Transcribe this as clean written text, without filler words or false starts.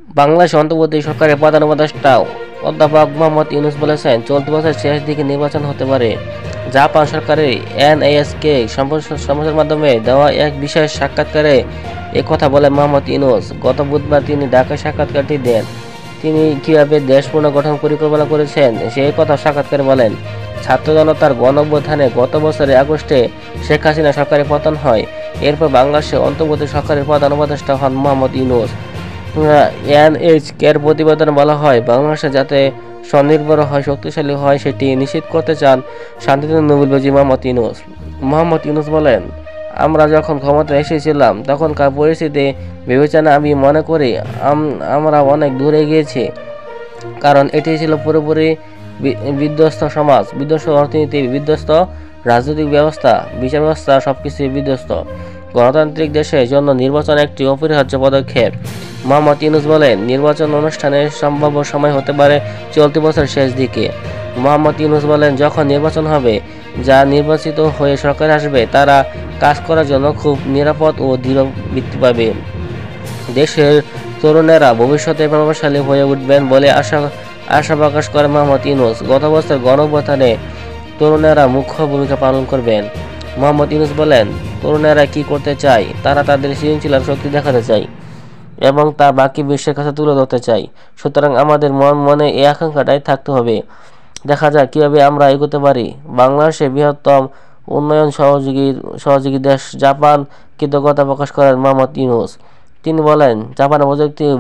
বাংলাদেশ অন্তর্বর্তী সরকারের প্রধান উপদেষ্টা অধ্যাপক মোহাম্মদ ইউনূস বলেছেন, চলতি বছরের শেষ দিকে নির্বাচন হতে পারে। জাপান সরকারের এনএসকে সম্প্রচারের মাধ্যমে দেওয়া এক বিশেষ সাক্ষাৎকারে কথা বলেন মোহাম্মদ ইউনূস। গত বুধবার তিনি ঢাকায় সাক্ষাৎকারটি দেন। তিনি কীভাবে দেশ পুনর্গঠন পরিকল্পনা করেছেন সেই কথা সাক্ষাৎকারে বলেন। ছাত্র জনতার গণ-অভ্যুত্থানে গত বছরের আগস্টে শেখ হাসিনা সরকারের পতন হয়। এরপর বাংলাদেশের অন্তর্বর্তী সরকারের প্রধান উপদেষ্টা হন মোহাম্মদ ইউনূস। এনএইচকের প্রতিবেদনে বলা হয়, বাংলাদেশ যাতে স্বনির্ভর হয়, শক্তিশালী হয়, সেটি নিশ্চিত করতে চান শান্তিতে নোবেলবিজয়ী মোহাম্মদ ইউনূস। মোহাম্মদ ইউনূস বলেন, আমরা যখন ক্ষমতায় এসেছিলাম তখনকার পরিস্থিতি বিবেচনা আমি মনে করি আমরা অনেক দূরে গিয়েছি, কারণ এটি ছিল পুরোপুরি বিধ্বস্ত সমাজ, বিধ্বস্ত অর্থনীতি, বিধ্বস্ত রাজনৈতিক ব্যবস্থা, বিচার ব্যবস্থা, সবকিছুই বিধ্বস্ত। গণতান্ত্রিক দেশের জন্য নির্বাচন একটি অপরিহার্য পদক্ষেপ। মোহাম্মদ ইউনূস বলেন, নির্বাচন অনুষ্ঠানের সম্ভাব্য সময় হতে পারে চলতি বছরের শেষ দিকে। মোহাম্মদ ইউনূস বলেন, যখন নির্বাচন হবে, যা নির্বাচিত হয়ে সরকারে আসবে, তারা কাজ করার জন্য খুব নিরাপদ ও দৃঢ় ভিত্তি পাবে। দেশের তরুণেরা ভবিষ্যতে প্রভাবশালী হয়ে উঠবেন বলে আশা প্রকাশ করেন মোহাম্মদ ইউনূস। গত বছর গণ-অভ্যুত্থানে তরুণেরা মুখ্য ভূমিকা পালন করবেন। মোহাম্মদ ইউনূস বলেন, তরুণেরা কি করতে চায়, তারা তাদের সৃজনশীল শক্তি দেখাতে চায় এবং তা বাকি বিশ্বের কাছে তুলে ধরতে চায়। সুতরাং আমাদের মনে এই আকাঙ্ক্ষাটাই থাকতে হবে। দেখা যাক কীভাবে আমরা এগোতে পারি। বাংলাদেশের বৃহত্তম উন্নয়ন সহযোগী দেশ জাপান কৃতজ্ঞতা প্রকাশ করেন মোহাম্মদ ইউনূস। তিনি বলেন, জাপানের প্রযুক্তি